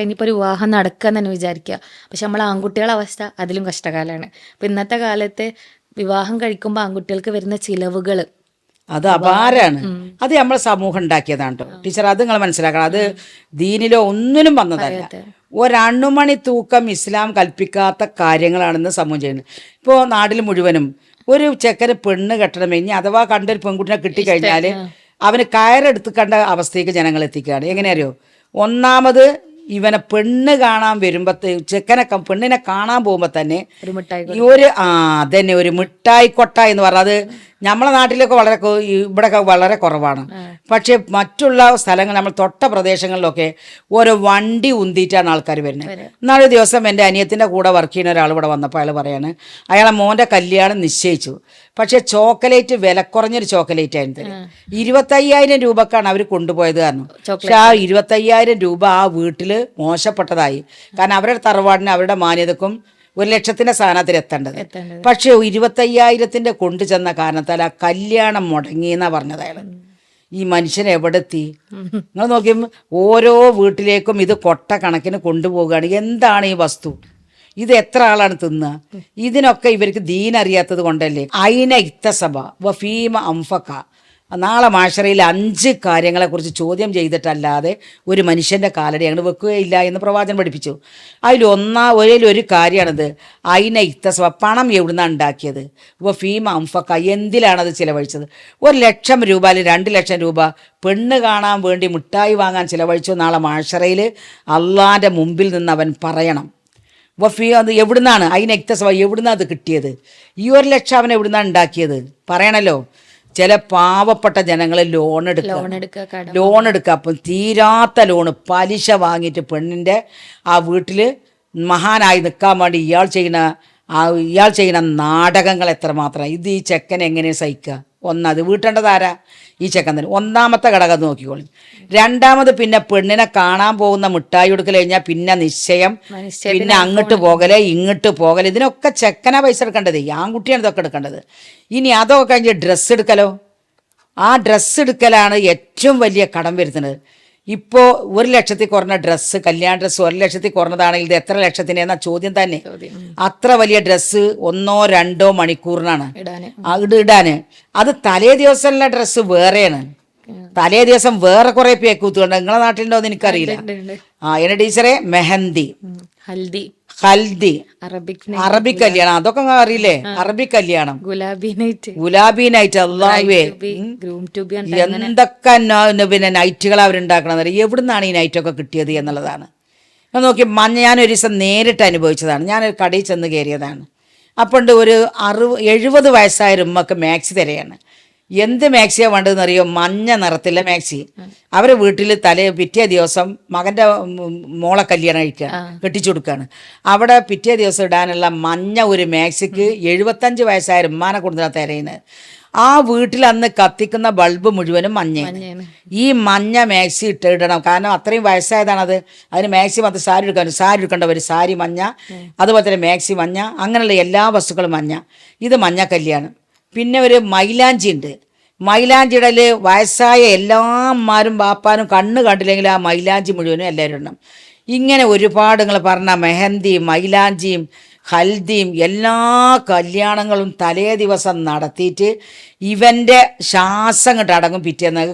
ഇനിയിപ്പോൾ ഒരു വിവാഹം നടക്കുക എന്ന് തന്നെ വിചാരിക്കുക. പക്ഷെ നമ്മൾ ആൺകുട്ടികളുടെ അവസ്ഥ അതിലും കഷ്ടകാലമാണ്. അപ്പം ഇന്നത്തെ കാലത്ത് വിവാഹം കഴിക്കുമ്പോൾ ആൺകുട്ടികൾക്ക് വരുന്ന ചിലവുകൾ അത് അപാരാണ്. അത് നമ്മളെ സമൂഹം ഉണ്ടാക്കിയതാണ് കേട്ടോ ടീച്ചർ. അത് നിങ്ങൾ മനസ്സിലാക്കണം. അത് ദീനിലോ ഒന്നിനും വന്നതല്ല. ഒരണുമണി തൂക്കം ഇസ്ലാം കൽപ്പിക്കാത്ത കാര്യങ്ങളാണെന്ന് സമൂഹം ചെയ്യുന്നത്. ഇപ്പോൾ നാട്ടിൽ മുഴുവനും ഒരു ചെക്കന് പെണ്ണ് കെട്ടണം, ഇനി അഥവാ കണ്ടൊരു പെൺകുട്ടിനെ കിട്ടിക്കഴിഞ്ഞാൽ അവന് കയറെടുത്ത് കണ്ട അവസ്ഥയ്ക്ക് ജനങ്ങൾ എത്തിക്കുകയാണ്. എങ്ങനെ അറിയോ? ഒന്നാമത് ഇവനെ പെണ്ണ് കാണാൻ വരുമ്പോഴത്തെ ചെക്കനെ പെണ്ണിനെ കാണാൻ പോകുമ്പോൾ തന്നെ അതന്നെ ഒരു മിഠായി കൊട്ട എന്ന് പറഞ്ഞത് നമ്മളെ നാട്ടിലൊക്കെ വളരെ ഇവിടെയൊക്കെ വളരെ കുറവാണ്. പക്ഷെ മറ്റുള്ള സ്ഥലങ്ങൾ നമ്മൾ തൊട്ട പ്രദേശങ്ങളിലൊക്കെ ഓരോ വണ്ടി ഉന്തിയിട്ടാണ് ആൾക്കാർ വരുന്നത്. ഇന്നാളൊരു ദിവസം എൻ്റെ അനിയത്തിൻ്റെ കൂടെ വർക്ക് ചെയ്യുന്ന ഒരാൾ ഇവിടെ വന്നപ്പോൾ അയാൾ പറയാണ് അയാളെ മോൻ്റെ കല്യാണം നിശ്ചയിച്ചു. പക്ഷെ ചോക്ലേറ്റ് വില കുറഞ്ഞൊരു ചോക്ലേറ്റ് ആയിരുന്നു. 25,000 രൂപക്കാണ് അവർ കൊണ്ടുപോയത്. കാരണം പക്ഷെ ആ 25,000 രൂപ ആ വീട്ടിൽ മോശപ്പെട്ടതായി. കാരണം അവരുടെ തറവാടിന് അവരുടെ മാന്യതക്കും 1,00,000 സ്ഥാനത്തിൽ എത്തേണ്ടത്. പക്ഷെ 25,000 കൊണ്ടു ചെന്ന കാരണത്താൽ ആ കല്യാണം മുടങ്ങിയെന്നാ പറഞ്ഞത് അയാൾ. ഈ മനുഷ്യൻ എവിടെ എത്തി? നിങ്ങൾ നോക്കിയപ്പോൾ ഓരോ വീട്ടിലേക്കും ഇത് കൊട്ട കണക്കിന് കൊണ്ടുപോവുകയാണ്. എന്താണ് ഈ വസ്തു? ഇത് എത്ര ആളാണ് തിന്നുക? ഇതിനൊക്കെ ഇവർക്ക് ദീൻ അറിയാത്തത് കൊണ്ടല്ലേ. അയിന ഇത്തസഭ വഫീമ അംഫക്ക. നാളെ മാഷറയിൽ 5 കാര്യങ്ങളെക്കുറിച്ച് ചോദ്യം ചെയ്തിട്ടല്ലാതെ ഒരു മനുഷ്യൻ്റെ കാലടി ഞങ്ങൾ വെക്കുകയില്ല എന്ന് പ്രവാചകൻ പഠിപ്പിച്ചു. അതിലൊരു കാര്യമാണിത്. അയിന ഇത്തസഭ, പണം എവിടുന്നാണ് ഉണ്ടാക്കിയത്? ഫീമ അംഫക്ക, എന്തിലാണത് ചിലവഴിച്ചത്? 1,00,000 രൂപ അല്ലെങ്കിൽ 2,00,000 രൂപ പെണ്ണ് കാണാൻ വേണ്ടി മിഠായി വാങ്ങാൻ ചിലവഴിച്ചു. നാളെ മാഷറയിൽ അള്ളാൻ്റെ മുമ്പിൽ നിന്ന് അവൻ പറയണം അത് എവിടുന്നാണ്? അതിന് എക്തസഭ എവിടുന്നാണ് അത് കിട്ടിയത്? ഈ 1,00,000 അവൻ എവിടുന്നാണ് ഉണ്ടാക്കിയത്? പറയണല്ലോ. ചില പാവപ്പെട്ട ജനങ്ങൾ ലോൺ എടുക്കുക. അപ്പം തീരാത്ത ലോണ് പലിശ വാങ്ങിയിട്ട് പെണ്ണിൻ്റെ ആ വീട്ടിൽ മഹാനായി നിൽക്കാൻ വേണ്ടി ഇയാൾ ചെയ്യുന്ന നാടകങ്ങൾ എത്രമാത്രം. ഇത് ഈ ചെക്കൻ എങ്ങനെ സഹിക്കുക? ഒന്നത് വീട്ടേണ്ടതാരാ? ഈ ചെക്കൻ തന്നെ. ഒന്നാമത്തെ ഘടകം നോക്കിക്കോളി. രണ്ടാമത് പിന്നെ പെണ്ണിനെ കാണാൻ പോകുന്ന മിഠായി കൊടുക്കൽ കഴിഞ്ഞാൽ പിന്നെ നിശ്ചയം, പിന്നെ അങ്ങോട്ട് പോകല് ഇങ്ങോട്ട് പോകല്. ഇതിനൊക്കെ ചെക്കനാ പൈസ എടുക്കേണ്ടത്, ആൺകുട്ടിയാണ് ഇതൊക്കെ എടുക്കേണ്ടത്. ഇനി അതൊക്കെ കഴിഞ്ഞ് ഡ്രസ്സ് എടുക്കലോ. ആ ഡ്രസ്സ് എടുക്കലാണ് ഏറ്റവും വലിയ കടം വരുത്തുന്നത്. ഇപ്പോൾ 1,00,000 കുറഞ്ഞ ഡ്രസ്സ്, കല്യാണ ഡ്രസ്സ് 1,00,000 കുറഞ്ഞതാണെങ്കിൽ ഇത് എത്ര ലക്ഷത്തിന് എന്ന ചോദ്യം തന്നെ. അത്ര വലിയ ഡ്രസ്സ് 1-2 മണിക്കൂറിനാണ് ഇടാന്. അത് തലേ ദിവസമുള്ള ഡ്രസ്സ് വേറെയാണ്. തലേ ദിവസം വേറെ കുറെ പേക്കൂത്തുണ്ട്. നിങ്ങളെ നാട്ടിലുണ്ടോ എന്ന് എനിക്കറിയില്ല. എന്റെ ടീച്ചറെ മെഹന്തി, ഹൽദി, അറബിക് കല്യാണം, അതൊക്കെ അറിയില്ലേ? അറബിക് കല്യാണം, ഗുലാബി നൈറ്റ്, അള്ളാഹുവേ എന്തൊക്കെ പിന്നെ നൈറ്റുകൾ അവരുണ്ടാക്കണത്. എവിടുന്നാണ് ഈ നൈറ്റൊക്കെ കിട്ടിയത് എന്നുള്ളതാണ്. നോക്കി ഞാനൊരു ദിവസം നേരിട്ട് അനുഭവിച്ചതാണ്. ഞാനൊരു കടയിൽ ചെന്ന് കയറിയതാണ്. അപ്പോണ്ട് ഒരു 70 വയസ്സായ ഉമ്മക്ക് മാക്സി തരയാണ്. എന്ത് മാക്സിയാണ് വേണ്ടതെന്ന് അറിയോ? മഞ്ഞ നിറത്തിലെ മാക്സി. അവരെ വീട്ടിൽ പിറ്റേ ദിവസം മകൻ്റെ മോളെ കല്യാണം കെട്ടിച്ചു കൊടുക്കുകയാണ്. അവിടെ പിറ്റേ ദിവസം ഇടാനുള്ള മഞ്ഞ ഒരു മാക്സിക്ക് 75 വയസ്സായ ഉമ്മാനെ കൊടുത്താൽ തിരയുന്നത്. ആ വീട്ടിൽ അന്ന് കത്തിക്കുന്ന ബൾബ് മുഴുവനും മഞ്ഞയാണ്. ഈ മഞ്ഞ മാക്സി ഇടണം. കാരണം അത്രയും വയസ്സായതാണത്. അതിന് മാക്സിമം അത് സാരി എടുക്കേണ്ടവർ സാരി മഞ്ഞ, അതുപോലെ തന്നെ മാക്സി മഞ്ഞ, അങ്ങനെയുള്ള എല്ലാ വസ്തുക്കളും മഞ്ഞ. ഇത് മഞ്ഞ കല്യാണം. പിന്നെ ഒരു മൈലാഞ്ചി ഉണ്ട്. മൈലാഞ്ചിടൽ വയസ്സായ എല്ലാ അമ്മമാരും ബാപ്പാനും കണ്ണ് കണ്ടില്ലെങ്കിൽ ആ മൈലാഞ്ചി മുഴുവനും എല്ലാവരും ഇടണം. ഇങ്ങനെ ഒരുപാട് നിങ്ങൾ പറഞ്ഞ മെഹന്തിയും മൈലാഞ്ചിയും ഹൽദിയും എല്ലാ കല്യാണങ്ങളും തലേ ദിവസം നടത്തിയിട്ട് ഇവൻ്റെ ശ്വാസം കണ്ട് അടങ്ങും പിറ്റേന്നൊക്കെ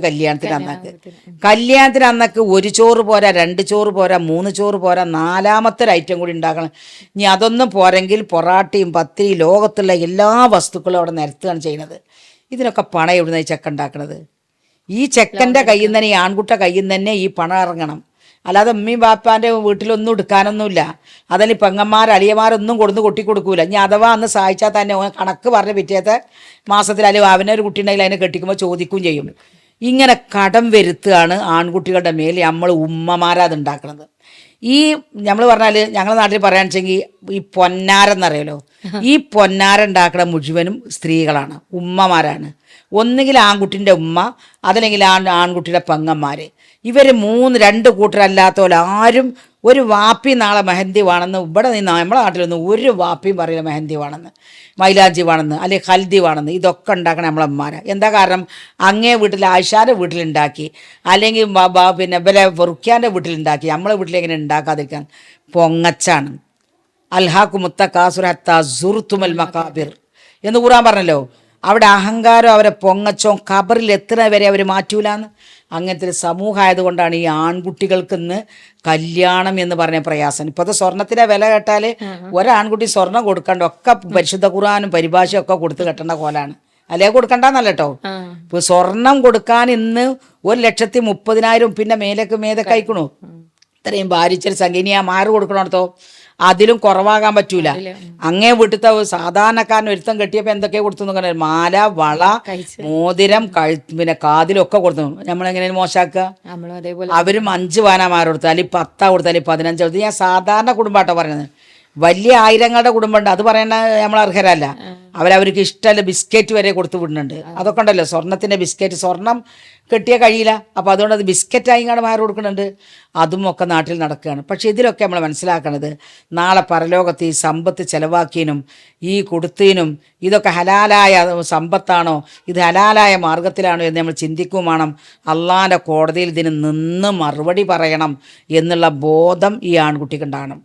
കല്യാണത്തിന് അന്നൊക്കെ 1 ചോറ് പോരാ, 2 ചോറ് പോരാ, 3 ചോറ് പോരാ, 4ാമത്തെ ഒരു ഐറ്റം കൂടി ഉണ്ടാക്കണം. ഇനി അതൊന്നും പോരെങ്കിൽ പൊറാട്ടയും പത്തിരി ലോകത്തുള്ള എല്ലാ വസ്തുക്കളും അവിടെ നിരത്തുകയാണ് ചെയ്യുന്നത്. ഇതിനൊക്കെ പണം എവിടുന്ന ഈ ചെക്കൻ ഉണ്ടാക്കണത്? ഈ ചെക്കൻ്റെ കയ്യിൽ നിന്ന് തന്നെ, ഈ ആൺകുട്ട കയ്യിൽ നിന്ന് തന്നെ ഈ പണം ഇറങ്ങണം. അല്ലാതെ ഉമ്മയും ബാപ്പാൻ്റെ വീട്ടിലൊന്നും എടുക്കാനൊന്നുമില്ല. അതിന് പെങ്ങന്മാർ അളിയന്മാരൊന്നും കൊട്ടി കൊടുക്കൂല. ഇനി അഥവാ അന്ന് സഹായിച്ചാൽ തന്നെ കണക്ക് പറഞ്ഞ പിറ്റേത്തെ മാസത്തിൽ അല്ലെങ്കിൽ അവനൊരു കുട്ടി ഉണ്ടെങ്കിൽ അതിനെ കെട്ടിക്കുമ്പോൾ ചോദിക്കുകയും ചെയ്യും. ഇങ്ങനെ കടം വരുത്തുകയാണ് ആൺകുട്ടികളുടെ മേൽ നമ്മൾ ഉമ്മമാരത് ഉണ്ടാക്കുന്നത്. ഈ നമ്മൾ പറഞ്ഞാൽ ഞങ്ങളുടെ നാട്ടിൽ പറയാന്ന് വെച്ചെങ്കിൽ ഈ പൊന്നാരെന്നറിയാലോ, ഈ പൊന്നാര ഉണ്ടാക്കുന്ന മുഴുവനും സ്ത്രീകളാണ്, ഉമ്മമാരാണ്. ഒന്നുകിൽ ആൺകുട്ടിൻ്റെ ഉമ്മ, അതല്ലെങ്കിൽ ആൺകുട്ടിയുടെ പെങ്ങന്മാർ. ഇവർ 2 കൂട്ടരല്ലാത്തപോലെ ആരും ഒരു വാപ്പി നാളെ മെഹന്തി വേണമെന്ന് ഇവിടെ നിന്ന് നമ്മളെ നാട്ടിലൊന്നും ഒരു വാപ്പിയും പറയില്ല മെഹന്തി വേണമെന്ന്. മൈലാഞ്ചി വേണമെന്ന് അല്ലെങ്കിൽ ഹൽദി വേണമെന്ന് ഇതൊക്കെ ഉണ്ടാക്കണം നമ്മളമ്മമാരെ. എന്താ കാരണം, അങ്ങേ വീട്ടിൽ ആയിഷാൻ്റെ വീട്ടിലുണ്ടാക്കി അല്ലെങ്കിൽ പിന്നെ ഇവരെ റുക്യാൻ്റെ വീട്ടിലുണ്ടാക്കി നമ്മളെ വീട്ടിൽ എങ്ങനെ ഉണ്ടാക്കാതിരിക്കാൻ? പൊങ്ങച്ചാണ്. അൽഹാഖു മുത്തക്കാസുർ ഹത്താ സുർതുമൽ മഖാബിർ എന്ന് ഖുർആൻ പറഞ്ഞല്ലോ. അവിടെ അഹങ്കാരം അവരെ പൊങ്ങച്ചോ ഖബറിൽ എത്തുന്ന വരെ അവർ മാറ്റൂലാന്ന്. അങ്ങനത്തെ ഒരു സമൂഹമായതുകൊണ്ടാണ് ഈ ആൺകുട്ടികൾക്ക് ഇന്ന് കല്യാണം എന്ന് പറഞ്ഞ പ്രയാസം. ഇപ്പോഴത്തെ സ്വർണത്തിന്റെ വില കേട്ടാൽ ഒരാൺകുട്ടി സ്വർണം കൊടുക്കണ്ട, ഒക്കെ പരിശുദ്ധ ഖുർആനും പരിഭാഷയും ഒക്കെ കൊടുത്ത് കെട്ടേണ്ട കോലാണ്. അല്ലേ കൊടുക്കണ്ടെന്നല്ല കേട്ടോ. ഇപ്പൊ സ്വർണം കൊടുക്കാൻ ഇന്ന് 1,30,000 പിന്നെ മേലൊക്കെ അയക്കണു. ഇത്രയും ഭാരിച്ചൊരു സംഖ്യ. ഇനി ആ മാറ് കൊടുക്കണോടത്തോ അതിലും കുറവാകാൻ പറ്റൂല. അങ്ങേ വീട്ടിലത്തെ സാധാരണക്കാരൻ ഒരുത്തം കെട്ടിയപ്പോൾ എന്തൊക്കെയാ കൊടുത്തു നോക്കാൻ, മാല, വള, മോതിരം, പിന്നെ കാതിലൊക്കെ കൊടുത്തു. നമ്മളെങ്ങനെയാണ് മോശാക്കുക? അവരും 5 പാനമാർ കൊടുത്തു, അല്ലെങ്കിൽ 10 കൊടുത്തു, അല്ലെങ്കിൽ 15 കൊടുത്തു. ഞാൻ സാധാരണ കുടുംബാട്ടോ പറയുന്നത്. വലിയ ആയിരങ്ങളുടെ കുടുംബമുണ്ട്, അത് പറയണ നമ്മൾ അർഹരല്ല. അവർക്ക് ഇഷ്ടമല്ല ബിസ്ക്കറ്റ് വരെ കൊടുത്തു വിടുന്നുണ്ട്. അതൊക്കെ ഉണ്ടല്ലോ, സ്വർണത്തിന്റെ ബിസ്ക്കറ്റ്. സ്വർണം കെട്ടിയാൽ കഴിയില്ല, അപ്പോൾ അതുകൊണ്ട് അത് ബിസ്ക്കറ്റായി കാണാൻ മാറി കൊടുക്കുന്നുണ്ട്. അതും ഒക്കെ നാട്ടിൽ നടക്കുകയാണ്. പക്ഷെ ഇതിലൊക്കെ നമ്മൾ മനസ്സിലാക്കണത്, നാളെ പരലോകത്ത് ഈ സമ്പത്ത് ചെലവാക്കിയതിനും ഈ കൊടുത്തതിനും ഇതൊക്കെ ഹലാലായ സമ്പത്താണോ, ഇത് ഹലാലായ മാർഗത്തിലാണോ എന്ന് നമ്മൾ ചിന്തിക്കുകയും വേണം. അള്ളാൻ്റെ കോടതിയിൽ ഇതിന് നിന്ന് മറുപടി പറയണം എന്നുള്ള ബോധം ഈ ആൺകുട്ടിക്ക് ഉണ്ടാകണം.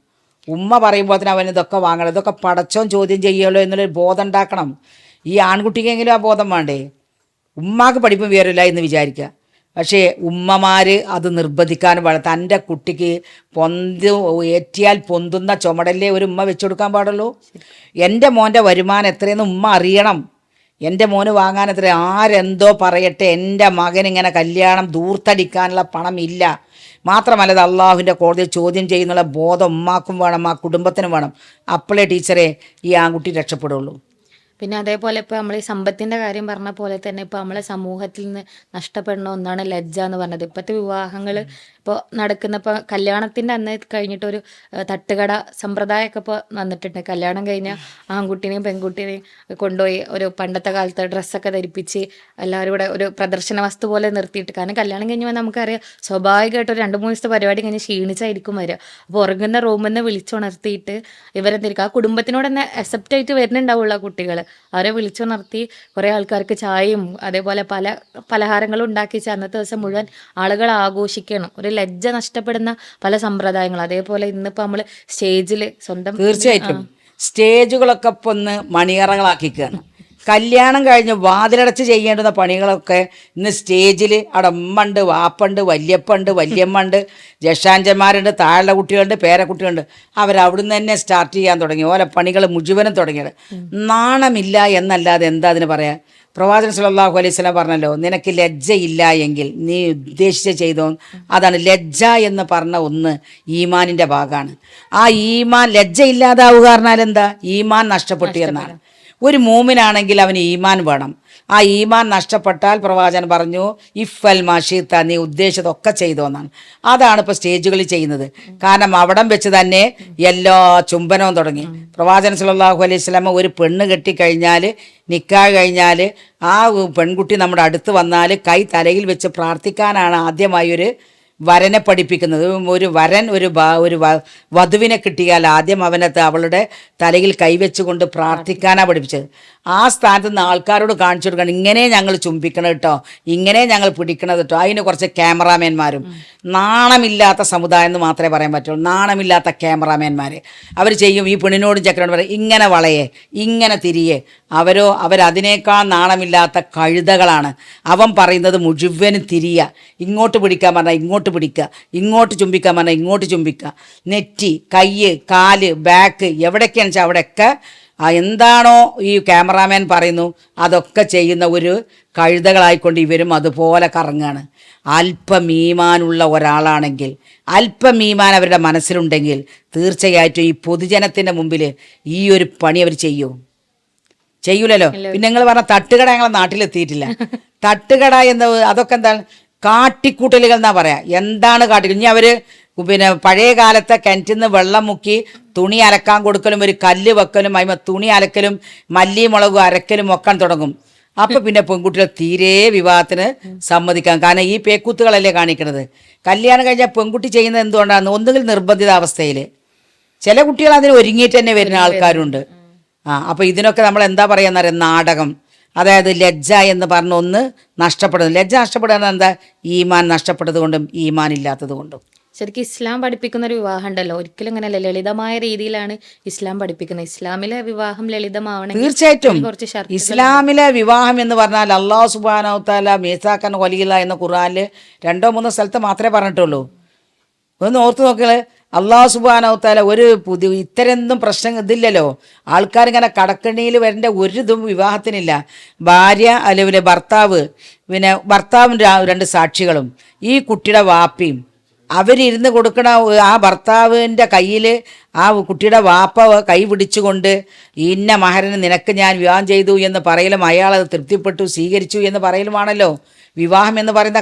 ഉമ്മ പറയുമ്പോൾ തന്നെ അവൻ ഇതൊക്കെ വാങ്ങണം, ഇതൊക്കെ പടച്ചോൻ ചോദ്യം ചെയ്യുമല്ലോ എന്നുള്ളൊരു ബോധം ഉണ്ടാക്കണം. ഈ ആൺകുട്ടിക്കെങ്കിലും ആ ബോധം വേണ്ടേ? ഉമ്മാക്ക് പഠിപ്പും വിവരമില്ല എന്ന് വിചാരിക്കുക. പക്ഷേ ഉമ്മമാർ അത് നിർബന്ധിക്കാനും പാടില്ല. തൻ്റെ കുട്ടിക്ക് ഏറ്റിയാൽ പൊന്തുന്ന ചുമടല്ലേ ഒരു ഉമ്മ വെച്ചു കൊടുക്കാൻ പാടുള്ളൂ. എൻ്റെ മോൻ്റെ വരുമാനം എത്രയെന്ന് ഉമ്മ അറിയണം. എൻ്റെ മോന് വാങ്ങാൻ എത്ര, ആരെന്തോ പറയട്ടെ, എൻ്റെ മകനിങ്ങനെ കല്യാണം ദൂർത്തടിക്കാനുള്ള പണം ഇല്ല. മാത്രമല്ല, അത് അള്ളാഹുവിൻ്റെ കോടതിയിൽ ചോദ്യം ചെയ്യുന്നുള്ള ബോധം ഉമ്മാക്കും വേണം, ആ കുടുംബത്തിനും വേണം. അപ്പോഴേ ടീച്ചറെ ഈ ആൺകുട്ടി രക്ഷപ്പെടുള്ളൂ. പിന്നെ അതേപോലെ ഇപ്പോൾ നമ്മൾ ഈ സമ്പത്തിൻ്റെ കാര്യം പറഞ്ഞ പോലെ തന്നെ ഇപ്പോൾ നമ്മളെ സമൂഹത്തിൽ നിന്ന് നഷ്ടപ്പെടുന്ന ഒന്നാണ് ലജ്ജ എന്ന് പറഞ്ഞത്. ഇപ്പോഴത്തെ വിവാഹങ്ങൾ ഇപ്പോൾ നടക്കുന്ന, ഇപ്പോൾ കല്യാണത്തിൻ്റെ അന്ന് കഴിഞ്ഞിട്ടൊരു തട്ടുകട സമ്പ്രദായമൊക്കെ ഇപ്പോൾ വന്നിട്ടുണ്ട്. കല്യാണം കഴിഞ്ഞാൽ ആൺകുട്ടീനെയും പെൺകുട്ടീനെയും കൊണ്ടുപോയി ഒരു പണ്ടത്തെ കാലത്തെ ഡ്രസ്സൊക്കെ ധരിപ്പിച്ച് എല്ലാവരും കൂടെ ഒരു പ്രദർശന വസ്തു പോലെ നിർത്തിയിട്ട്. കാരണം കല്യാണം കഴിഞ്ഞ് വന്നാൽ നമുക്കറിയാം സ്വാഭാവികമായിട്ട് ഒരു 2-3 ദിവസത്തെ പരിപാടി കഴിഞ്ഞ് ക്ഷീണിച്ചായിരിക്കും വരിക. അപ്പോൾ ഉറങ്ങുന്ന റൂമിൽ നിന്ന് വിളിച്ചുണർത്തിയിട്ട് ഇവരെന്തിരിക്കും, ആ കുടുംബത്തിനോട് തന്നെ അക്സെപ്റ്റ് ആയിട്ട് വരുന്നുണ്ടാവുള്ള കുട്ടികൾ. അവരെ വിളിച്ചുണർത്തി കുറേ ആൾക്കാർക്ക് ചായയും അതേപോലെ പല പലഹാരങ്ങളും ഉണ്ടാക്കി അന്നത്തെ ദിവസം മുഴുവൻ ആളുകൾ ആഘോഷിക്കണം. ഒരു ലജ്ജ നഷ്ടപ്പെടുന്ന പല സമ്പ്രദായങ്ങൾ. അതേപോലെ ഇന്നിപ്പോൾ നമ്മൾ സ്റ്റേജിൽ സ്വന്തം, തീർച്ചയായിട്ടും സ്റ്റേജുകളൊക്കെ ഇപ്പൊ ഒന്ന് മണിയറകളാക്കിക്കുകയാണ്. കല്യാണം കഴിഞ്ഞ് വാതിലടച്ച് ചെയ്യേണ്ടുന്ന പണികളൊക്കെ ഇന്ന് സ്റ്റേജിൽ അവിടെ ഉമ്മണ്ട്, വാപ്പുണ്ട്, വല്യപ്പുണ്ട്, വല്യമ്മണ്ട്, ജ്യേഷ്ഠാഞ്ചന്മാരുണ്ട്, താഴെ കുട്ടികളുണ്ട്, പേരക്കുട്ടികളുണ്ട്. അവരവിടുന്ന് തന്നെ സ്റ്റാർട്ട് ചെയ്യാൻ തുടങ്ങി. ഓരോ പണികൾ മുഴുവനും തുടങ്ങിയത്. നാണമില്ല എന്നല്ലാതെ എന്താ അതിന് പറയാ? പ്രവാചകൻ സല്ലല്ലാഹു അലൈഹി വസല്ലം പറഞ്ഞല്ലോ, നിനക്ക് ലജ്ജയില്ല എങ്കിൽ നീ ഉദ്ദേശിച്ച ചെയ്തോ. അതാണ് ലജ്ജ എന്ന് പറഞ്ഞ ഒന്ന് ഈമാനിൻ്റെ ഭാഗമാണ്. ആ ഈമാൻ ലജ്ജയില്ലാതാവുക പറഞ്ഞാൽ എന്താ? ഈമാൻ നഷ്ടപ്പെട്ടു എന്നാണ്. ഒരു മൂമിനാണെങ്കിൽ അവന് ഈമാൻ വേണം. ആ ഈമാൻ നഷ്ടപ്പെട്ടാൽ പ്രവാചകൻ പറഞ്ഞു, ഇഫൽ മാഷീത്ത, നീ ഉദ്ദേശിച്ചതൊക്കെ ചെയ്തോന്നാണ്. അതാണ് ഇപ്പോൾ സ്റ്റേജുകളിൽ ചെയ്യുന്നത്. കാരണം അവിടം വെച്ച് തന്നെ എല്ലാ ചുംബനവും തുടങ്ങി. പ്രവാചകൻ സല്ലല്ലാഹു അലൈഹി വസല്ലം ഒരു പെണ്ണ് കെട്ടിക്കഴിഞ്ഞാൽ, നിക്കാഹ് കഴിഞ്ഞാൽ ആ പെൺകുട്ടി നമ്മുടെ അടുത്ത് വന്നാൽ കൈ തലയിൽ വെച്ച് പ്രാർത്ഥിക്കാനാണ് ആദ്യമായി ഒരു വരനെ പഠിപ്പിക്കുന്നത്. ഒരു വരൻ ഒരു വധുവിനെ കിട്ടിയാൽ ആദ്യം അവളുടെ തലയിൽ കൈവച്ചുകൊണ്ട് പ്രാർത്ഥിക്കാനാണ് പഠിപ്പിച്ചത്. ആ സ്ഥാനത്ത് നിന്ന് ആൾക്കാരോട് കാണിച്ചു കൊടുക്കണം, ഇങ്ങനെ ഞങ്ങൾ ചുംബിക്കണം കേട്ടോ, ഇങ്ങനെ ഞങ്ങൾ പിടിക്കണം കേട്ടോ. അതിന് കുറച്ച് ക്യാമറാമാൻമാരും, നാണമില്ലാത്ത സമുദായം എന്ന് മാത്രമേ പറയാൻ പറ്റുള്ളൂ. നാണമില്ലാത്ത ക്യാമറാമാൻമാർ അവർ ചെയ്യും. ഈ പെണ്ണിനോടും ചെക്കനോടും പറയും, ഇങ്ങനെ വളയെ, ഇങ്ങനെ തിരിയെ. അവരതിനേക്കാൾ നാണമില്ലാത്ത കഴുതകളാണ്. അവൻ പറയുന്നത് മുഴുവനും തിരിയ. ഇങ്ങോട്ട് പിടിക്കാൻ പറഞ്ഞാൽ ഇങ്ങോട്ട് പിടിക്കുക, ഇങ്ങോട്ട് ചുംബിക്കാൻ പറഞ്ഞാൽ ഇങ്ങോട്ട് ചുംബിക്കുക. നെറ്റി, കയ്യ്, കാല്, ബാക്ക്, എവിടേക്കാണെന്ന് വെച്ചാൽ അവിടെയൊക്കെ എന്താണോ ഈ ക്യാമറാമാൻ പറയുന്നു അതൊക്കെ ചെയ്യുന്ന ഒരു കഴുതകളായിക്കൊണ്ട് ഇവരും അതുപോലെ കറങ്ങുകയാണ്. അല്പം ഈമാനുള്ള ഒരാളാണെങ്കിൽ, അല്പം ഈമാൻ അവരുടെ മനസ്സിലുണ്ടെങ്കിൽ തീർച്ചയായിട്ടും ഈ പൊതുജനത്തിൻ്റെ മുമ്പിൽ ഈ ഒരു പണി അവർ ചെയ്യൂലല്ലോ. പിന്നെ നിങ്ങൾ പറഞ്ഞ തട്ടുകട ഞങ്ങളെ നാട്ടിലെത്തിയിട്ടില്ല. തട്ടുകട എന്ന് അതൊക്കെ എന്താണ്? കാട്ടിക്കൂട്ടലുകൾ എന്നാ പറയാ. എന്താണ് കാട്ടിക്കൂട്ടൽ? ഇനി അവര് പിന്നെ പഴയ കാലത്തെ കിണറ്റിൽ നിന്ന് വെള്ളം മുക്കി തുണി അലക്കാൻ കൊടുക്കലും ഒരു കല്ല് വെക്കലും അതിമ തുണി അലക്കലും മല്ലി മുളകും അരക്കലും ഒക്കെ തുടങ്ങും. അപ്പൊ പിന്നെ പെൺകുട്ടികൾ തീരെ വിവാഹത്തിന് സമ്മതിക്കാം. കാരണം ഈ പേക്കൂത്തുകളല്ലേ കാണിക്കണത്. കല്യാണം കഴിഞ്ഞാൽ പെൺകുട്ടി ചെയ്യുന്നത് എന്തുകൊണ്ടാണ്? ഒന്നുകിൽ നിർബന്ധിത അവസ്ഥയിൽ, ചില കുട്ടികൾ അതിന് ഒരുങ്ങിയിട്ട് തന്നെ വരുന്ന ആൾക്കാരുണ്ട്. അപ്പോൾ ഇതിനൊക്കെ നമ്മൾ എന്താ പറയാന്നറിയാം, നാടകം. അതായത് ലജ്ജ എന്ന് പറഞ്ഞ ഒന്ന് നഷ്ടപ്പെടുന്നു. ലജ്ജ നഷ്ടപ്പെടുന്നത് എന്താ? ഈമാൻ നഷ്ടപ്പെട്ടത് കൊണ്ടും ഈമാൻ ഇല്ലാത്തത് കൊണ്ടും. ശരിക്കും ഇസ്ലാം പഠിപ്പിക്കുന്ന ഒരു വിവാഹം ഉണ്ടല്ലോ, ഒരിക്കലും ഇങ്ങനെയല്ല, ലളിതമായ രീതിയിലാണ് ഇസ്ലാം പഠിപ്പിക്കുന്നത്. ഇസ്ലാമിലെ വിവാഹം ലളിതമാവണമെങ്കിൽ തീർച്ചയായിട്ടും കുറച്ച് ഷർത്തുകൾ. ഇസ്ലാമിലെ വിവാഹം എന്ന് പറഞ്ഞാൽ അല്ലാഹു സുബ്ഹാനഹു തആല മീസാക്കൻ ഖലീല എന്ന ഖുർആനിൽ 2-3 സ്ഥലത്ത് മാത്രമേ പറഞ്ഞിട്ടുള്ളൂ. ഒന്ന് ഓർത്ത് നോക്കുക, അല്ലാഹു സുബ്ഹാനഹു തആല ഒരു ഇത്തരമൊന്നും പ്രശ്നം ഇതില്ലല്ലോ. ആൾക്കാരിങ്ങനെ കടക്കണിയിൽ വരേണ്ട ഒരു ഇതും വിവാഹത്തിനില്ല. ഭാര്യ അല്ലെങ്കിൽ ഭർത്താവ്, പിന്നെ ഭർത്താവിൻ്റെ 2 സാക്ഷികളും ഈ കുട്ടിയുടെ വാപ്പയും അവരിരുന്ന് കൊടുക്കണ ആ ഭർത്താവിൻ്റെ കയ്യിൽ ആ കുട്ടിയുടെ വാപ്പ കൈ പിടിച്ചുകൊണ്ട് ഇന്ന മഹരന് നിനക്ക് ഞാൻ വിവാഹം ചെയ്തു എന്ന് പറയലും അയാളത് തൃപ്തിപ്പെട്ടു സ്വീകരിച്ചു എന്ന് പറയലുമാണല്ലോ വിവാഹം എന്ന് പറയുന്ന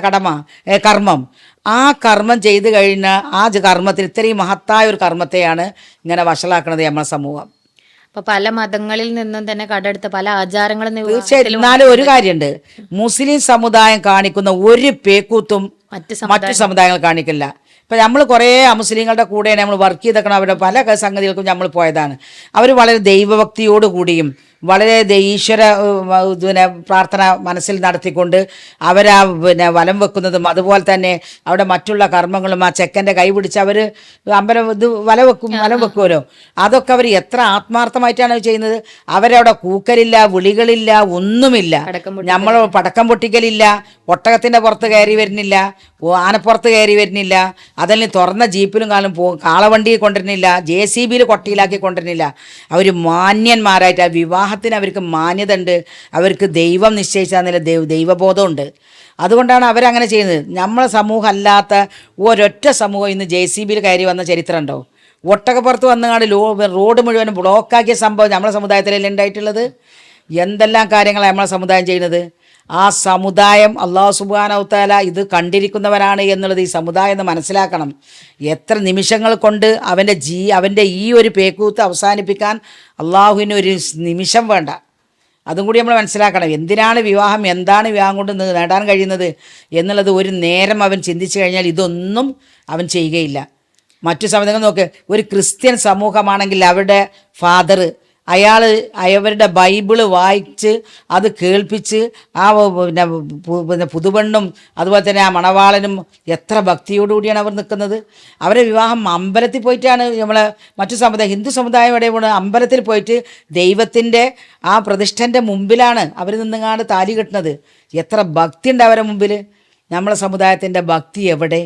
കർമ്മം. ആ കർമ്മം ചെയ്തു കഴിഞ്ഞ ആ കർമ്മത്തിൽ ഇത്രയും മഹത്തായ ഒരു കർമ്മത്തെയാണ് ഇങ്ങനെ വഷളാക്കുന്നത് നമ്മുടെ സമൂഹം. അപ്പൊ പല മതങ്ങളിൽ നിന്നും തന്നെ കടമെടുത്ത പല ആചാരങ്ങളും തീർച്ചയായിട്ടും. എന്നാലും ഒരു കാര്യമുണ്ട്, മുസ്ലിം സമുദായം കാണിക്കുന്ന ഒരു പേക്കൂത്തും മറ്റു സമുദായങ്ങൾ കാണിക്കില്ല. ഇപ്പം നമ്മൾ കുറേ അമുസ്ലിങ്ങളുടെ കൂടെയാണ് നമ്മൾ വർക്ക് ചെയ്തേക്കണം. അവരുടെ പല സംഗതികൾക്കും നമ്മൾ പോയതാണ്. അവർ വളരെ ദൈവഭക്തിയോടുകൂടിയും വളരെ ഈശ്വര പിന്നെ പ്രാർത്ഥന മനസ്സിൽ നടത്തിക്കൊണ്ട് അവരാ പിന്നെ വലം വെക്കുന്നതും അതുപോലെ തന്നെ അവിടെ മറ്റുള്ള കർമ്മങ്ങളും ആ ചെക്കൻ്റെ കൈ പിടിച്ച് അവർ അമ്പലം വലം വെക്കുമല്ലോ, അതൊക്കെ അവർ എത്ര ആത്മാർത്ഥമായിട്ടാണ് ചെയ്യുന്നത്. അവരവിടെ കൂക്കലില്ല, വിളികളില്ല, ഒന്നുമില്ല. നമ്മൾ പടക്കം പൊട്ടിക്കലില്ല, ഒട്ടകത്തിൻ്റെ പുറത്ത് കയറി വരുന്നില്ല, ആനപ്പുറത്ത് കയറി വരുന്നില്ല, അതല്ലെങ്കിൽ തുറന്ന ജീപ്പിലും കാളവണ്ടി കൊണ്ടുവരുന്നില്ല, JCBയിൽ കൊട്ടിയിലാക്കി കൊണ്ടുവരുന്നില്ല. അവർ മാന്യന്മാരായിട്ട് ആ വിവാഹത്തിന് അവർക്ക് മാന്യത ഉണ്ട്, അവർക്ക് ദൈവം നിശ്ചയിച്ചാൽ ദൈവബോധമുണ്ട്. അതുകൊണ്ടാണ് അവരങ്ങനെ ചെയ്യുന്നത്. നമ്മളെ സമൂഹം അല്ലാത്ത ഒരൊറ്റ സമൂഹം ഇന്ന് JCBയിൽ കയറി വന്ന ചരിത്രമുണ്ടോ? ഒട്ടകപ്പുറത്ത് വന്നുകൊണ്ട് റോഡ് മുഴുവനും ബ്ലോക്കാക്കിയ സംഭവം നമ്മളെ സമുദായത്തിലല്ലേ ഉണ്ടായിട്ടുള്ളത്? എന്തെല്ലാം കാര്യങ്ങളാണ് നമ്മളെ സമുദായം ചെയ്യുന്നത്. ആ സമുദായം അല്ലാഹു സുബ്ഹാനഹു തആല ഇത് കണ്ടിരിക്കുന്നവരാണ് എന്നുള്ളത് ഈ സമുദായം എന്ന് മനസ്സിലാക്കണം. എത്ര നിമിഷങ്ങൾ കൊണ്ട് അവൻ്റെ ഈ ഒരു പേക്കൂത്ത് അവസാനിപ്പിക്കാൻ അള്ളാഹുവിന് ഒരു നിമിഷം വേണ്ട. അതും കൂടി നമ്മൾ മനസ്സിലാക്കണം. എന്തിനാണ് വിവാഹം, എന്താണ് വിവാഹം കൊണ്ട് നേടാൻ കഴിയുന്നത് എന്നുള്ളത് ഒരു നേരം അവൻ ചിന്തിച്ചു കഴിഞ്ഞാൽ ഇതൊന്നും അവൻ ചെയ്യുകയില്ല. മറ്റു സമൂഹങ്ങൾ നോക്ക്, ഒരു ക്രിസ്ത്യൻ സമൂഹമാണെങ്കിൽ അവരുടെ ഫാദർ അവരുടെ ബൈബിള് വായിച്ച് അത് കേൾപ്പിച്ച് ആ പിന്നെ പുതുപെണ്ണും അതുപോലെ തന്നെ ആ മണവാളനും എത്ര ഭക്തിയോടുകൂടിയാണ് അവർ നിൽക്കുന്നത്. അവരെ വിവാഹം അമ്പലത്തിൽ പോയിട്ടാണ്. നമ്മളെ മറ്റു സമുദായം, ഹിന്ദു സമുദായം എവിടെ പോകണം, അമ്പലത്തിൽ പോയിട്ട് ദൈവത്തിൻ്റെ ആ പ്രതിഷ്ഠൻ്റെ മുമ്പിലാണ് അവർ നിന്നുങ്ങാണ്ട് താലി കെട്ടുന്നത്. എത്ര ഭക്തി ഉണ്ട് അവരുടെ മുമ്പിൽ. നമ്മളെ സമുദായത്തിൻ്റെ ഭക്തി എവിടെ?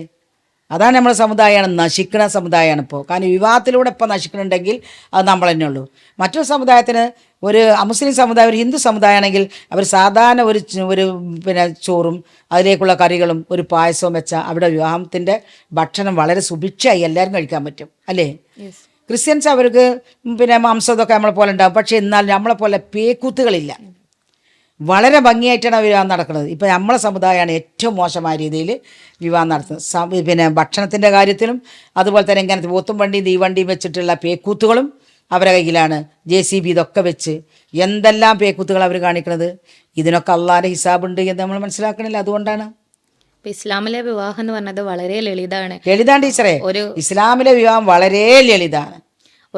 അതാണ് നമ്മുടെ സമുദായമാണ് നശിക്കുന്ന സമുദായമാണ് ഇപ്പോൾ. കാരണം വിവാഹത്തിലൂടെ ഇപ്പോൾ നശിക്കുന്നുണ്ടെങ്കിൽ അത് നമ്മൾ തന്നെ ഉള്ളൂ. മറ്റൊരു സമുദായത്തിന്, ഒരു അമുസ്ലിം സമുദായം, ഒരു ഹിന്ദു സമുദായമാണെങ്കിൽ അവർ സാധാരണ ഒരു പിന്നെ ചോറും അതിലേക്കുള്ള കറികളും ഒരു പായസവും വെച്ചാൽ അവിടെ വിവാഹത്തിൻ്റെ ഭക്ഷണം വളരെ സുഭിക്ഷമായി എല്ലാവരും കഴിക്കാൻ പറ്റും, അല്ലേ? ക്രിസ്ത്യൻസ് അവർക്ക് പിന്നെ മാംസമൊക്കെ നമ്മളെ പോലെ ഉണ്ടാകും. പക്ഷേ എന്നാൽ നമ്മളെ പോലെ പേക്കൂത്തുകളില്ല. വളരെ ഭംഗിയായിട്ടാണ് വിവാഹം നടക്കുന്നത്. ഇപ്പോൾ നമ്മളെ സമുദായമാണ് ഏറ്റവും മോശമായ രീതിയിൽ വിവാഹം നടത്തുന്നത്. പിന്നെ ഭക്ഷണത്തിൻ്റെ കാര്യത്തിലും അതുപോലെ തന്നെ ഇങ്ങനത്തെ പോത്തും വണ്ടിയും തീവണ്ടിയും വെച്ചിട്ടുള്ള പേക്കൂത്തുകളും അവരുടെ കയ്യിലാണ്. JCB ഇതൊക്കെ വെച്ച് എന്തെല്ലാം പേക്കൂത്തുകൾ അവർ കാണിക്കുന്നത്. ഇതിനൊക്കെ അള്ളാഹിൻ്റെ ഹിസാബുണ്ട് എന്ന് നമ്മൾ മനസ്സിലാക്കണില്ല. അതുകൊണ്ടാണ് ഇസ്ലാമിലെ വിവാഹം എന്ന് പറഞ്ഞത് വളരെ ലളിതമാണ്. ടീച്ചറെ, ഇസ്ലാമിലെ വിവാഹം വളരെ ലളിതാണ്.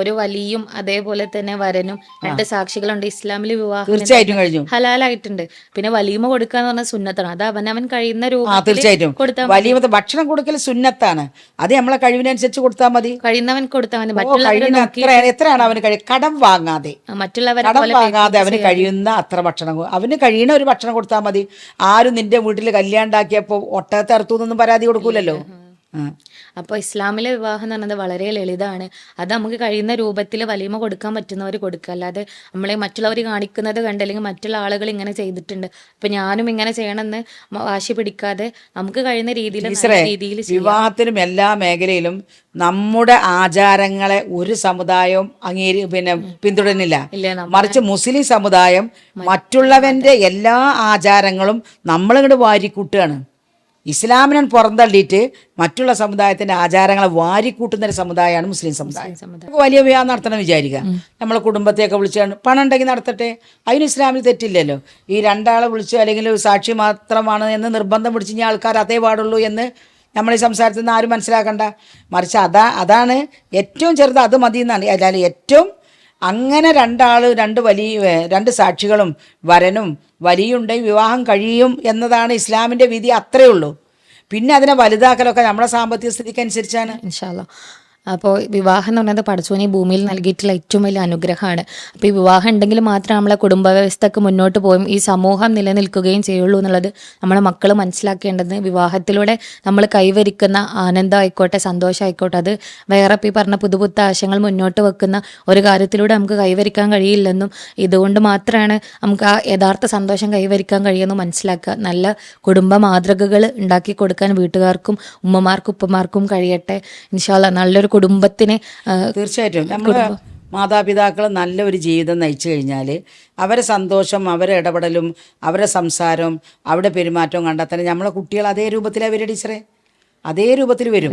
ഒരു വലിയും അതേപോലെ തന്നെ വരനും 2 സാക്ഷികളുണ്ട്. ഇസ്ലാമിലെ വിവാഹം തീർച്ചയായിട്ടും കഴിഞ്ഞു, ഹലാലായിട്ടുണ്ട്. പിന്നെ വലീമ കൊടുക്കാന്ന് പറഞ്ഞ സുന്നത്താണ്. അത് അവനവൻ കഴിയുന്ന രൂപത്തിൽ തീർച്ചയായിട്ടും വലിയ ഭക്ഷണം കൊടുക്കൽ സുന്നത്താണ്. അത് നമ്മളെ കഴിവിനനുസരിച്ച് കൊടുത്താൽ മതി. കഴിയുന്നവൻ കൊടുത്താൽ മതി. എത്രയാണ് അവന് കടം വാങ്ങാതെ അവന് കഴിയുന്ന അത്ര ഭക്ഷണം, അവന് കഴിയുന്ന ഒരു ഭക്ഷണം കൊടുത്താൽ മതി. ആരും നിന്റെ വീട്ടിൽ കല്യാണം ഉണ്ടാക്കിയപ്പോൾ ഒട്ടകത്തെ അറുത്തു എന്നൊന്നും പരാതി കൊടുക്കൂലല്ലോ. അപ്പോൾ ഇസ്ലാമിലെ വിവാഹം എന്ന് പറയുന്നത് വളരെ ലളിതമാണ്. അത് നമുക്ക് കഴിയുന്ന രൂപത്തിൽ വലീമ കൊടുക്കാൻ പറ്റുന്നവർ കൊടുക്കുക. അല്ലാതെ നമ്മളെ മറ്റുള്ളവർ കാണിക്കുന്നത് കണ്ട് അല്ലെങ്കിൽ മറ്റുള്ള ആളുകൾ ഇങ്ങനെ ചെയ്തിട്ടുണ്ട് അപ്പം ഞാനും ഇങ്ങനെ ചെയ്യണമെന്ന് വാശി പിടിക്കാതെ നമുക്ക് കഴിയുന്ന രീതിയിൽ വിവാഹത്തിനും എല്ലാ മേഖലയിലും നമ്മുടെ ആചാരങ്ങളെ ഒരു സമുദായവും പിന്തുടരുന്നില്ല. മറിച്ച് മുസ്ലിം സമുദായം മറ്റുള്ളവന്റെ എല്ലാ ആചാരങ്ങളും നമ്മളിങ്ങോട്ട് വാരിക്കൂട്ടുകയാണ്. ഇസ്ലാമിനെ പുറന്തള്ളിയിട്ട് മറ്റുള്ള സമുദായത്തിന്റെ ആചാരങ്ങളെ വാരിക്കൂട്ടുന്ന ഒരു സമുദായമാണ് മുസ്ലിം സമുദായം. വലിയ വിവാഹം നടത്തണം വിചാരിക്കുക, നമ്മളെ കുടുംബത്തെയൊക്കെ വിളിച്ചാണ്, പണം ഉണ്ടെങ്കിൽ നടത്തട്ടെ, അതിന് ഇസ്ലാമിൽ തെറ്റില്ലല്ലോ. ഈ 2 ആളെ വിളിച്ചു അല്ലെങ്കിൽ സാക്ഷി മാത്രമാണ് എന്ന് നിർബന്ധം പിടിച്ച് ഇനി ആൾക്കാർ അതേ പാടുള്ളൂ എന്ന് നമ്മൾ ഈ സംസാരത്തിൽ നിന്ന് ആരും മനസ്സിലാക്കണ്ട. മറിച്ച് അതാണ് ഏറ്റവും ചെറുത്, അത് മതി എന്നാണ്. അതായത് ഏറ്റവും അങ്ങനെ രണ്ട് സാക്ഷികളും വരനും വലിയുണ്ടെങ്കിൽ വിവാഹം കഴിയും എന്നതാണ് ഇസ്ലാമിൻ്റെ വിധി. അത്രയേ ഉള്ളൂ. പിന്നെ അതിനെ വലുതാക്കലൊക്കെ നമ്മുടെ സാമ്പത്തിക സ്ഥിതിക്ക് അനുസരിച്ചാണ്. ഇൻഷാ അല്ലാ. അപ്പോൾ വിവാഹം എന്ന് പറയുന്നത് പടച്ചോനെ ഈ ഭൂമിയിൽ നൽകിയിട്ടുള്ള ഏറ്റവും വലിയ അനുഗ്രഹമാണ്. അപ്പോൾ ഈ വിവാഹം ഉണ്ടെങ്കിൽ മാത്രമേ നമ്മളെ കുടുംബ വ്യവസ്ഥക്ക് മുന്നോട്ട് പോയും ഈ സമൂഹം നിലനിൽക്കുകയും ചെയ്യുള്ളൂ എന്നുള്ളത് നമ്മളെ മക്കൾ മനസ്സിലാക്കേണ്ടത്. വിവാഹത്തിലൂടെ നമ്മൾ കൈവരിക്കുന്ന ആനന്ദം ആയിക്കോട്ടെ, സന്തോഷമായിക്കോട്ടെ, അത് വേറെ ഈ പറഞ്ഞ പുതുപുത്ത ആശയങ്ങൾ മുന്നോട്ട് വെക്കുന്ന ഒരു കാര്യത്തിലൂടെ നമുക്ക് കൈവരിക്കാൻ കഴിയില്ലെന്നും ഇതുകൊണ്ട് മാത്രമാണ് നമുക്ക് ആ യഥാർത്ഥ സന്തോഷം കൈവരിക്കാൻ കഴിയുമെന്ന് മനസ്സിലാക്കുക. നല്ല കുടുംബ മാതൃകകൾ ഉണ്ടാക്കി കൊടുക്കാൻ വീട്ടുകാർക്കും ഉമ്മമാർക്കും ഉപ്പമാർക്കും കഴിയട്ടെ. ഇൻഷാ അല്ലാ നല്ലൊരു കുടുംബത്തിന് തീർച്ചയായിട്ടും നമ്മുടെ മാതാപിതാക്കൾ നല്ലൊരു ജീവിതം നയിച്ചു കഴിഞ്ഞാൽ അവരെ സന്തോഷം, അവരെ ഇടപെടലും, അവരുടെ സംസാരവും, അവരുടെ പെരുമാറ്റവും കണ്ടാൽ തന്നെ നമ്മളെ കുട്ടികൾ അതേ രൂപത്തിലാണ് വരിക ടീച്ചറെ, അതേ രൂപത്തിൽ വരും.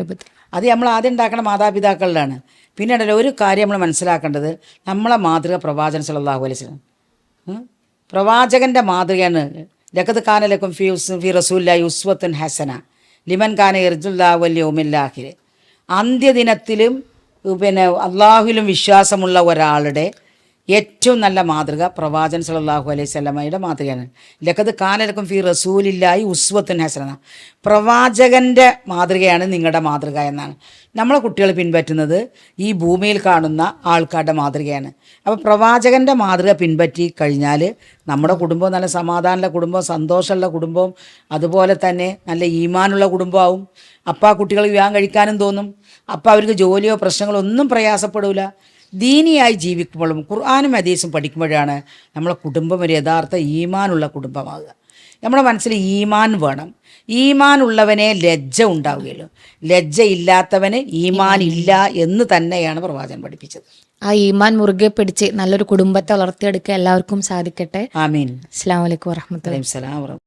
അത് നമ്മൾ ആദ്യം ഉണ്ടാക്കുന്ന മാതാപിതാക്കളിലാണ്. പിന്നെ ഉണ്ടല്ലോ ഒരു കാര്യം നമ്മൾ മനസ്സിലാക്കേണ്ടത്, നമ്മളെ മാതൃക പ്രവാചകൻ സല്ലല്ലാഹു അലൈഹി വസല്ലം പ്രവാചകൻ്റെ മാതൃകയാണ്. ലഖദ് കാന ലക്കും ഫീ റസൂലില്ലാഹി ഉസ്വത്തുൻ ഹസന ലിമൻ കാന യർജുല്ലാഹ വൽ യൗമിൽ ആഖിർ. അന്ത്യദിനത്തിലും പിന്നെ അള്ളാഹുവിലും വിശ്വാസമുള്ള ഒരാളുടെ ഏറ്റവും നല്ല മാതൃക പ്രവാചകൻ സല്ലല്ലാഹു അലൈഹി വസല്ലമയുടെ മാതൃകയാണ്. ലഖദ് കാന ലക്കും ഫീ റസൂലില്ലാഹി ഉസ്വത്തുൻ ഹസന. പ്രവാചകൻ്റെ മാതൃകയാണ് നിങ്ങളുടെ മാതൃക എന്നാണ്. നമ്മളെ കുട്ടികൾ പിൻപറ്റുന്നത് ഈ ഭൂമിയിൽ കാണുന്ന ആൾക്കാരുടെ മാതൃകയാണ്. അപ്പോൾ പ്രവാചകൻ്റെ മാതൃക പിൻപറ്റി കഴിഞ്ഞാൽ നമ്മുടെ കുടുംബം നല്ല സമാധാനമുള്ള കുടുംബം, സന്തോഷമുള്ള കുടുംബം, അതുപോലെ തന്നെ നല്ല ഈമാനുള്ള കുടുംബമാവും. അപ്പോൾ ആ കുട്ടികൾ വിവാഹം കഴിക്കാനും തോന്നും. അപ്പോൾ അവർക്ക് ജോലിയോ പ്രശ്നങ്ങളോ ഒന്നും പ്രയാസപ്പെടില്ല. ദീനിയായി ജീവിക്കുമ്പോഴും ഖുർആനും ഹദീസും പഠിക്കുമ്പോഴാണ് നമ്മളെ കുടുംബം ഒരു യഥാർത്ഥ ഈമാനുള്ള കുടുംബമാകുക. നമ്മുടെ മനസ്സിൽ ഈമാൻ വേണം. ഈമാൻ ഉള്ളവനെ ലജ്ജ ഉണ്ടാവുകയുള്ളൂ. ലജ്ജ ഇല്ലാത്തവന് ഈമാൻ ഇല്ല എന്ന് തന്നെയാണ് പ്രവാചകൻ പഠിപ്പിച്ചത്. ആ ഈമാൻ മുറുകെ പിടിച്ച് നല്ലൊരു കുടുംബത്തെ വളർത്തിയെടുക്കാൻ എല്ലാവർക്കും സാധിക്കട്ടെ. ആമീൻ. അസ്സലാമു അലൈക്കും വറഹ്മത്തുള്ളാഹി. വലൈക്കും സലാം.